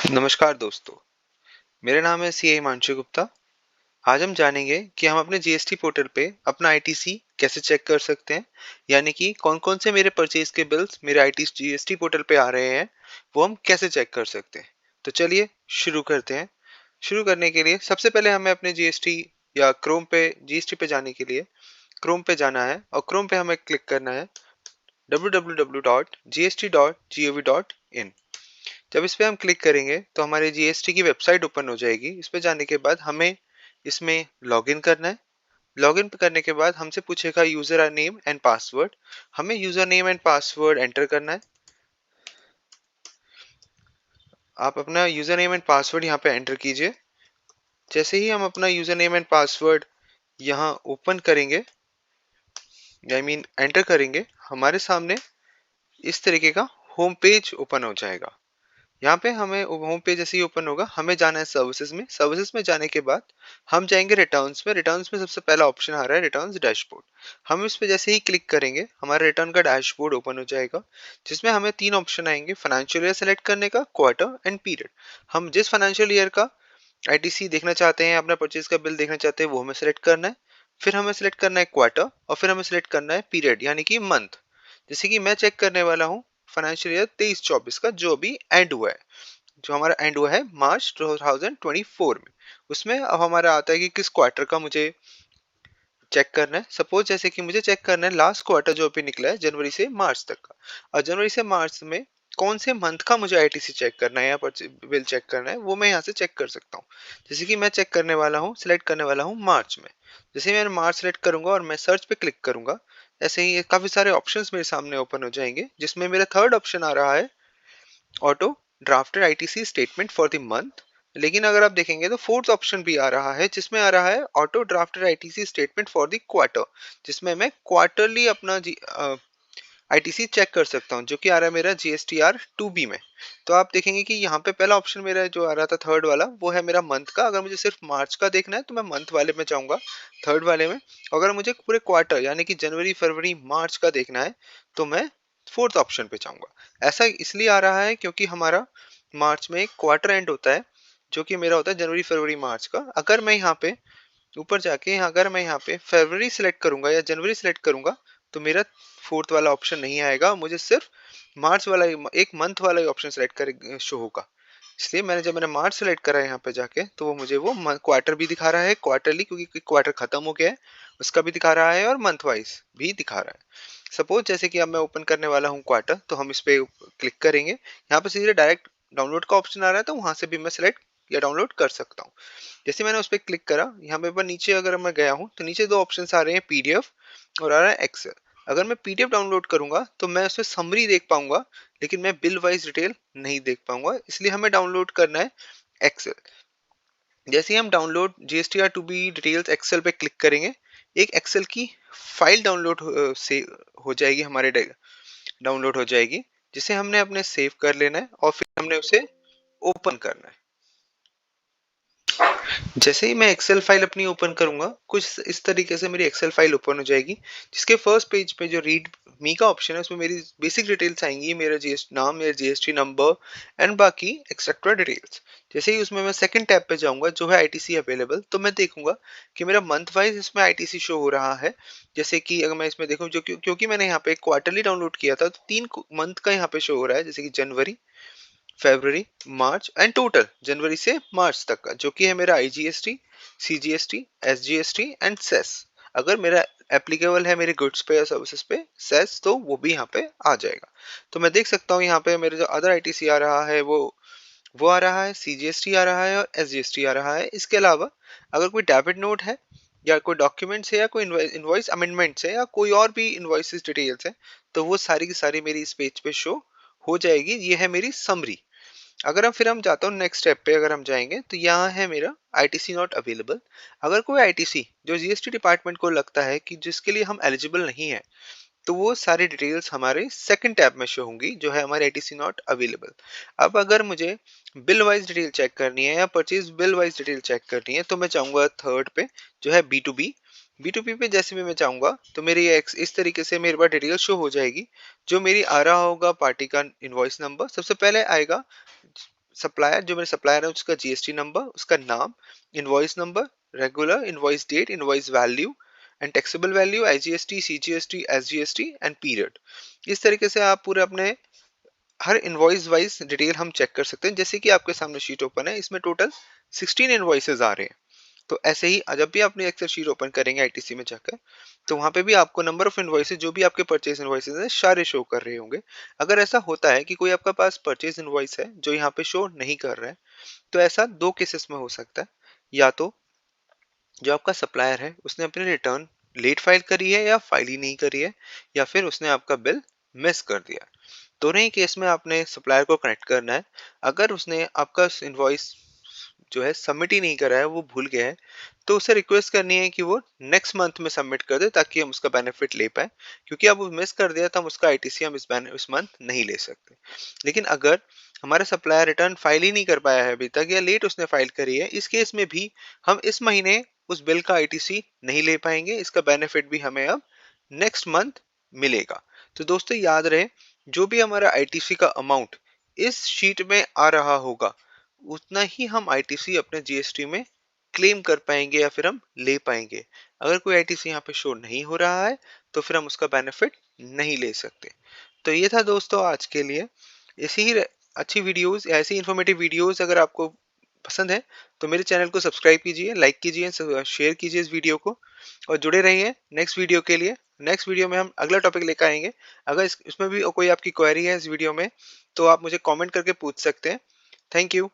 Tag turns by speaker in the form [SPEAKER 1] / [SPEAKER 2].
[SPEAKER 1] नमस्कार दोस्तों, मेरा नाम है सीए हिमांशु गुप्ता। आज हम जानेंगे कि हम अपने जीएसटी पोर्टल पे अपना आईटीसी कैसे चेक कर सकते हैं, यानी कि कौन-कौन से मेरे परचेज के बिल्स मेरे आईटी जीएसटी पोर्टल पे आ रहे हैं, वो हम कैसे चेक कर सकते हैं। तो चलिए शुरू करते हैं। शुरू करने के लिए सबसे पहले हमें अपने जीएसटी या क्रोम पे जीएसटी पे जाने के लिए क्रोम पे जाना है और क्रोम पे हमें क्लिक करना है www.gst.gov.in। जब इस पे हम क्लिक करेंगे तो हमारे जीएसटी की वेबसाइट ओपन हो जाएगी। इस पे जाने के बाद हमें इसमें लॉगिन करना है। लॉगिन करने के बाद हमसे पूछेगा यूजर नेम एंड पासवर्ड। हमें user name and password enter करना है। आप अपना यूजर नेम एंड पासवर्ड यहाँ पे एंटर कीजिए। जैसे ही हम अपना यूजर नेम एंड पासवर्ड यहाँ ओपन करेंगे, आई मीन एंटर करेंगे, हमारे सामने इस तरीके का होम पेज ओपन हो जाएगा। यहाँ पे हमें होम पेज जैसे ही ओपन होगा, हमें जाना है सर्विसेज में। सर्विसेज में जाने के बाद हम जाएंगे रिटर्न्स में। रिटर्न्स में सबसे पहला ऑप्शन आ रहा है रिटर्न्स डैशबोर्ड। हम इस पे जैसे ही क्लिक करेंगे, हमारा रिटर्न का डैशबोर्ड ओपन हो जाएगा, जिसमें हमें तीन ऑप्शन आएंगे: फाइनेंशियल ईयर सेलेक्ट करने का, क्वार्टर एंड पीरियड। हम जिस फाइनेंशियल ईयर का आईटीसी देखना चाहते हैं, अपना परचेज का बिल देखना चाहते हैं, वो हमें सेलेक्ट करना है। फिर हमें सेलेक्ट करना है क्वार्टर और फिर हमें सेलेक्ट करना है पीरियड यानी कि मंथ। जैसे कि मैं चेक करने वाला हूँ फाइनेंशियल ईयर 23-24 का, जो अभी एंड हुआ है, जो हमारा एंड हुआ है मार्च 2024 में। उसमें अब हमारा आता है कि किस क्वार्टर का मुझे चेक करना है। सपोज जैसे कि मुझे चेक करना है लास्ट क्वार्टर जो अभी निकला है, जनवरी से मार्च तक का। और जनवरी से मार्च में कौन से मंथ का मुझे आईटीसी चेक करना है या बिल चेक करना है, वो मैं यहाँ से चेक कर सकता हूँ। जैसे कि मैं चेक करने वाला हूँ, सिलेक्ट करने वाला हूँ मार्च में। जैसे मैं मार्च सेलेक्ट करूंगा और मैं सर्च पे क्लिक करूंगा, ऐसे ही काफी सारे ऑप्शंस मेरे सामने ओपन हो जाएंगे, जिसमें मेरा थर्ड ऑप्शन आ रहा है auto drafted ITC statement for the month. लेकिन अगर आप देखेंगे तो फोर्थ ऑप्शन भी आ रहा है, जिसमें आ रहा है auto drafted ITC statement for the quarter, जिसमें मैं क्वार्टरली अपना आईटीसी चेक कर सकता हूँ, जो कि आ रहा है मेरा GSTR 2B में। तो आप देखेंगे कि यहाँ पे पहला ऑप्शन मेरा जो आ रहा था थर्ड वाला, वो है मेरा मंथ का। अगर मुझे सिर्फ मार्च का देखना है तो मैं मंथ वाले में जाऊंगा, थर्ड वाले में। अगर मुझे पूरे क्वार्टर यानी कि जनवरी फरवरी मार्च का देखना है तो मैं फोर्थ ऑप्शन पे जाऊंगा। ऐसा इसलिए आ रहा है क्योंकि हमारा मार्च में एक क्वार्टर एंड होता है, जो कि मेरा होता है जनवरी फरवरी मार्च का। अगर मैं यहाँ पे ऊपर जाके अगर मैं यहाँ पे फरवरी सिलेक्ट करूंगा या जनवरी सिलेक्ट करूंगा, तो मेरा फोर्थ वाला ऑप्शन नहीं आएगा, मुझे सिर्फ मार्च वाला एक मंथ वाला ही ऑप्शन सेलेक्ट कर शो होगा। इसलिए मैंने मार्च सेलेक्ट करा है यहाँ पे जाके, तो वो मुझे वो क्वार्टर भी दिखा रहा है क्वार्टरली, क्योंकि क्वार्टर खत्म हो गया है, उसका भी दिखा रहा है और मंथ वाइज भी दिखा रहा है। सपोज जैसे कि अब मैं ओपन करने वाला हूँ क्वार्टर, तो हम इस पे क्लिक करेंगे। यहाँ पे सीधे डायरेक्ट डाउनलोड का ऑप्शन आ रहा है, तो वहां से भी मैं सिलेक्ट या डाउनलोड कर सकता हूँ। जैसे मैंने उस पर क्लिक करा, यहाँ पे ऊपर नीचे अगर मैं गया हूँ तो नीचे दो ऑप्शन आ रहे हैं, पीडीएफ और आ रहा है एक्सेल। अगर मैं पीडीएफ डाउनलोड करूंगा तो मैं उसमें समरी देख पाऊंगा, लेकिन मैं बिल वाइज डिटेल नहीं देख पाऊंगा, इसलिए हमें डाउनलोड करना है एक्सेल। जैसे ही हम download GSTR 2B details Excel पे क्लिक करेंगे, एक एक्सेल की फाइल डाउनलोड से हो जाएगी, हमारे डाउनलोड हो जाएगी, जिसे हमने अपने सेव कर लेना है और फिर हमने उसे ओपन करना है। जैसे ही मैं एक्सेल फाइल अपनी ओपन करूंगा, कुछ इस तरीके से मेरी एक्सेल फाइल ओपन हो जाएगी, जिसके फर्स्ट पेज पे जो रीड मी का ऑप्शन है, उसमें मेरी बेसिक डिटेल्स आएंगी, मेरा जीएसटी नाम, मेरा जीएसटी नंबर एंड बाकी एक्सेट्रा डिटेल्स। जैसे ही उसमें मैं सेकंड टैब पे जाऊंगा जो है आईटीसी अवेलेबल, तो मैं देखूंगा कि मेरा मंथ वाइज इसमें आईटीसी शो हो रहा है। जैसे कि अगर मैं इसमें देखूं, जो क्योंकि मैंने यहाँ पे क्वार्टरली डाउनलोड किया था, तो 3 मंथ का यहाँ पे शो हो रहा है, जैसे कि जनवरी, फरवरी, मार्च एंड टोटल जनवरी से मार्च तक का, जो कि है मेरा IGST, CGST, SGST and cess. अगर मेरा एप्लीकेबल है मेरे गुड्स पे या सर्विसेज पे सेस, तो वो भी यहाँ पे आ जाएगा। तो मैं देख सकता हूँ यहाँ पे मेरे जो अदर आईटीसी आ रहा है, वो आ रहा है, सीजीएसटी आ रहा है और एसजीएसटी आ रहा है। इसके अलावा अगर कोई डेबिट नोट है या कोई डॉक्यूमेंट्स है या कोई इनवॉइस अमेंडमेंट्स है या कोई और भी इनवॉइसेस डिटेल्स है, तो वो सारी की सारी मेरी इस पेज पे शो हो जाएगी। ये है मेरी समरी। अगर हम जाता हूँ नेक्स्ट स्टेप पे, अगर हम जाएंगे तो यहाँ है मेरा आईटीसी नॉट अवेलेबल। अगर कोई आईटीसी जो जीएसटी डिपार्टमेंट को लगता है कि जिसके लिए हम एलिजिबल नहीं है, तो वो सारी डिटेल्स हमारे सेकंड टैब में शो होंगी, जो है हमारे आईटीसी नॉट अवेलेबल। अब अगर मुझे बिल वाइज डिटेल चेक करनी है या purchase bill wise detail check करनी है, तो मैं चाहूंगा थर्ड पे जो है बी टू बी पे जैसे भी मैं चाहूंगा, तो मेरी इस तरीके से मेरे पास डिटेल शो हो जाएगी। जो मेरी आ रहा होगा पार्टी का इनवॉइस नंबर सबसे पहले आएगा, सप्लायर, जो मेरे सप्लायर है उसका जीएसटी नंबर, उसका नाम, invoice number, regular invoice date, invoice value and taxable value, IGST, CGST, SGST and period. इस तरीके से आप पूरे अपने हर इनवॉइस वाइज डिटेल हम चेक कर सकते हैं। जैसे कि आपके सामने शीट ओपन है, इसमें टोटल 16 इनवॉइसेज आ रहे हैं। तो ऐसे ही जब भी अपने एक्सेल शीट ओपन करेंगे आईटीसी में जाकर, तो वहां पे भी आपको नंबर ऑफ इनवॉइसेज जो भी आपके परचेज इनवॉइसेज हैं सारे शो कर रहे होंगे। अगर ऐसा होता है कि कोई आपका पास परचेज इनवॉइस है जो यहाँ पे शो नहीं कर रहा है, तो ऐसा दो केसेस में हो सकता है। या तो जो आपका सप्लायर है उसने अपनी रिटर्न लेट फाइल करी है या फाइल ही नहीं करी है, या फिर उसने आपका बिल मिस कर दिया। दोनों ही केस में आपने सप्लायर को कनेक्ट करना है। अगर उसने आपका इनवॉइस जो है सबमिट ही नहीं करा है, वो भूल गया है, तो उसे रिक्वेस्ट करनी है कि वो नेक्स्ट मंथ में सबमिट कर दे ताकि हम उसका बेनिफिट ले पाए। क्योंकि अब वो मिस कर दिया तो हम उसका आईटीसी हम इस मंथ नहीं ले सकते। लेकिन अगर हमारा सप्लायर रिटर्न फाइल ही नहीं कर पाया है अभी तक, या लेट उसने फाइल करी है, इस केस में भी हम इस महीने उस बिल का आईटीसी नहीं ले पाएंगे। इसका बेनिफिट भी हमें अब नेक्स्ट मंथ मिलेगा। तो दोस्तों याद रहे, जो भी हमारा आईटीसी का अमाउंट इस शीट में आ रहा होगा, उतना ही हम आईटीसी अपने जीएसटी में क्लेम कर पाएंगे या फिर हम ले पाएंगे। अगर कोई आईटीसी यहाँ पे शो नहीं हो रहा है, तो फिर हम उसका बेनिफिट नहीं ले सकते। तो ये था दोस्तों आज के लिए। ऐसी ही अच्छी वीडियोस या ऐसी इंफॉर्मेटिव वीडियोस अगर आपको पसंद है, तो मेरे चैनल को सब्सक्राइब कीजिए, लाइक कीजिए, शेयर कीजिए इस वीडियो को, और जुड़े रहिए नेक्स्ट वीडियो के लिए। नेक्स्ट वीडियो में हम अगला टॉपिक लेकर आएंगे। अगर इसमें भी कोई आपकी क्वेरी है इस वीडियो में, तो आप मुझे कमेंट करके पूछ सकते हैं। Thank you.